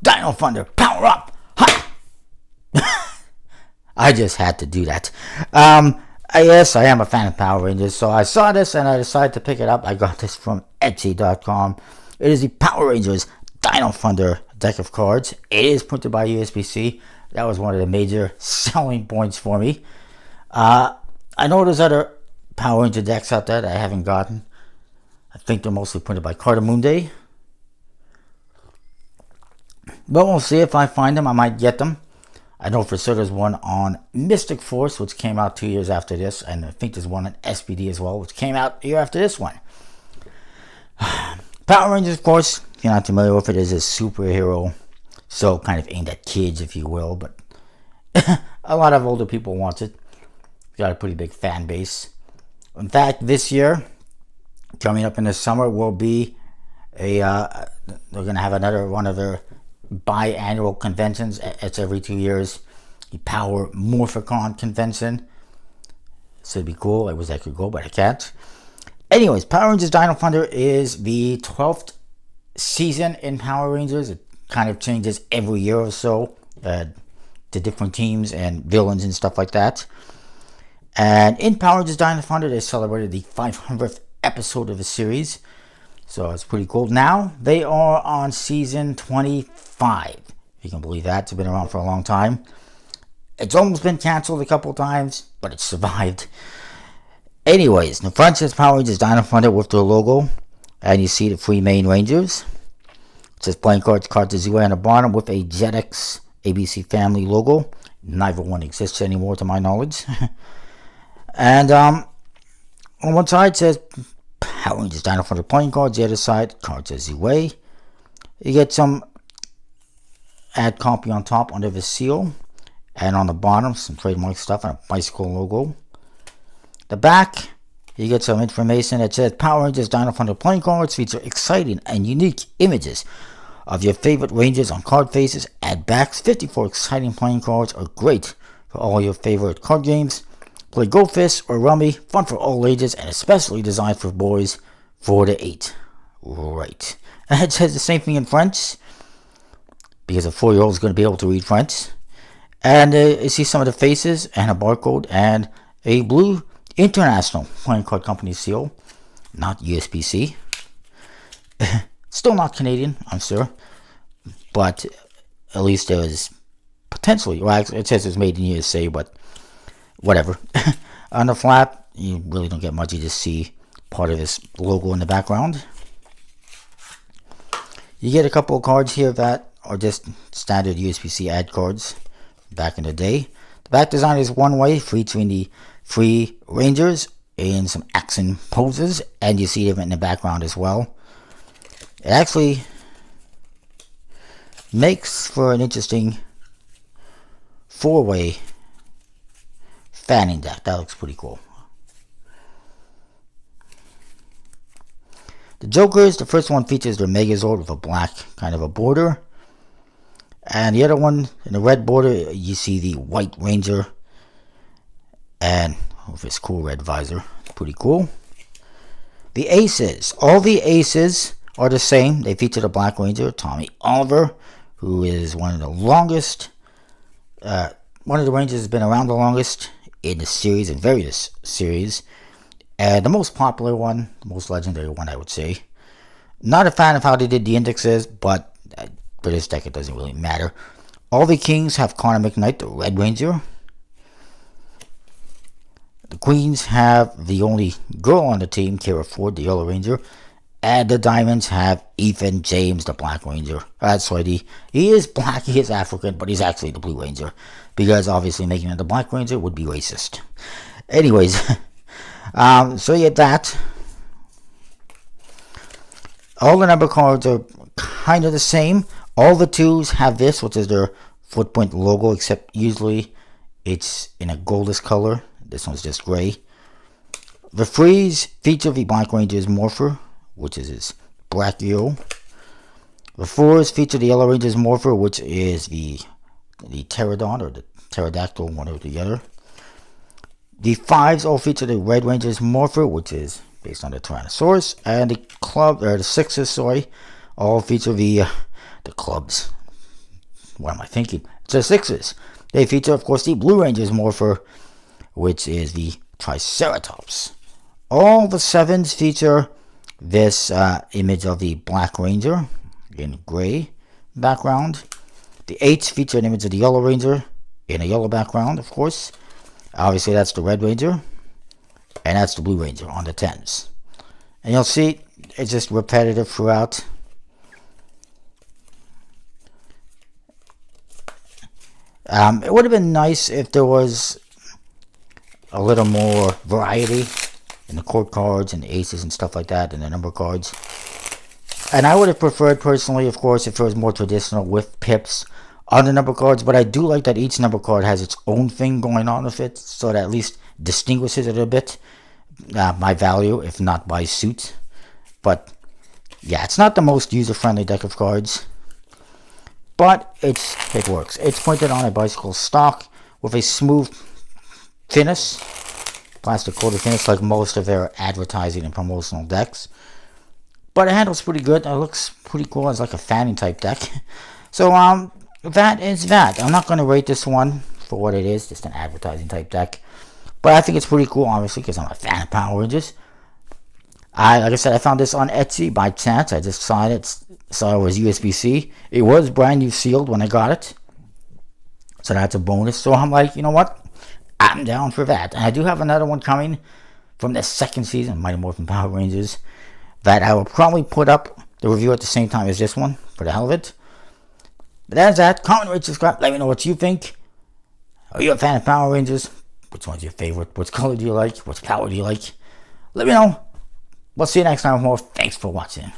Dino Thunder, power up! Ha! I just had to do that. Yes, I am a fan of Power Rangers, so I saw this and I decided to pick it up. I got this from Etsy.com. It is the Power Rangers Dino Thunder deck of cards. It is printed by USBC. That was one of the major selling points for me. I know there's other Power Ranger decks out there that I haven't gotten. I think they're mostly printed by Cardamundi. But we'll see. If I find them, I might get them. I know for sure there's one on Mystic Force, which came out 2 years after this. And I think there's one on SPD as well, which came out a year after this one. Power Rangers, of course, if you're not familiar with it, is a superhero. So kind of aimed at kids, if you will. But a lot of older people want it. It's got a pretty big fan base. In fact, this year, coming up in the summer, will be they're going to have another one of their biannual conventions. It's every 2 years. The Power Morphicon convention. So it'd be cool. I wish I could go, but I can't. Anyways, Power Rangers Dino Thunder is the 12th season in Power Rangers. It kind of changes every year or so. The different teams and villains and stuff like that. And in Power Rangers Dino Thunder, they celebrated the 500th episode of the series. So it's pretty cool. Now, they are on season 25. If you can believe that. It's been around for a long time. It's almost been canceled a couple times, but it survived. Anyways, the front says Power Rangers Dino Thunder with their logo. And you see the three main Rangers. It says playing cards, cards to zero on the bottom with a Jetix ABC Family logo. Neither one exists anymore to my knowledge. And on one side it says Power Rangers Dino Thunder playing cards. The other side, cards as away. You get some ad copy on top under the seal. And on the bottom, some trademark stuff and a bicycle logo. The back, you get some information that says Power Rangers Dino Thunder playing cards feature exciting and unique images of your favorite Rangers on card faces. Add backs. 54 exciting playing cards are great for all your favorite card games. Play Go Fist or Rummy, fun for all ages and especially designed for boys 4 to 8. Right. And it says the same thing in French, because a 4-year-old is going to be able to read French. And you see some of the faces and a barcode and a blue International Playing Card Company seal. Not USPC. Still not Canadian, I'm sure. But at least it was potentially, well, it says it's made in USA, but whatever. On the flap, you really don't get much. You just see part of this logo in the background. You get a couple of cards here that are just standard USPC ad cards back in the day. The back design is one way, featuring the three Rangers in some action poses, and you see them in the background as well. It actually makes for an interesting 4-way fanning deck. That looks pretty cool. The Jokers, the first one features their Megazord with a black kind of a border. And the other one, in the red border, you see the White Ranger. And with his cool red visor. Pretty cool. The Aces. All the Aces are the same. They feature the Black Ranger, Tommy Oliver, who is one of the longest. One of the Rangers has been around the longest in the series, in various series. And the most popular one, the most legendary one, I would say. Not a fan of how they did the indexes, but for this deck it doesn't really matter. All the Kings have Connor McKnight, the Red Ranger. The Queens have the only girl on the team, Kara Ford, the Yellow Ranger. And the Diamonds have Ethan James, the Black Ranger. That's right, he is black, he is African, but he's actually the Blue Ranger. Because obviously making it the Black Ranger would be racist. Anyways, so you get that. All the number cards are kind of the same. All the 2s have this, which is their footprint logo, except usually it's in a goldish color. This one's just gray. The 3s feature the Black Ranger's Morpher, which is his black hero. The 4s feature the Yellow Ranger's Morpher, which is the Pterodon or the Pterodactyl, one or the other. The 5s all feature the Red Ranger's Morpher, which is based on the Tyrannosaurus. And the 6s, sorry, all feature the clubs. What am I thinking? It's the 6s. They feature, of course, the Blue Ranger's morpher, which is the Triceratops. All the 7s feature this image of the Black Ranger in gray background. The 8s feature an image of the Yellow Ranger in a yellow background, of course. Obviously, that's the Red Ranger, and that's the Blue Ranger on the 10s. And you'll see it's just repetitive throughout. It would have been nice if there was a little more variety in the court cards and the aces and stuff like that, and the number cards. And I would have preferred, personally, of course, if it was more traditional with pips on the number cards. But I do like that each number card has its own thing going on with it, so that at least distinguishes it a bit by value, if not by suit. But yeah, it's not the most user-friendly deck of cards, but it works. It's printed on a bicycle stock with a smooth finish, plastic coated finish, like most of their advertising and promotional decks. But it handles pretty good. It looks pretty cool. It's like a fanning type deck. So that is that. I'm not going to rate this one for what it is, just an advertising type deck. But I think it's pretty cool, obviously, because I'm a fan of Power Rangers. Like I said, I found this on Etsy by chance. I just saw it. Saw it was USB-C. It was brand new sealed when I got it, so that's a bonus. So I'm like, you know what? I'm down for that. And I do have another one coming from the 2nd season, Mighty Morphin Power Rangers, that I will probably put up the review at the same time as this one, for the hell of it. But that's that. Comment, rate, subscribe. Let me know what you think. Are you a fan of Power Rangers? Which one's your favorite? What color do you like? What power do you like? Let me know. We'll see you next time with more. Thanks for watching.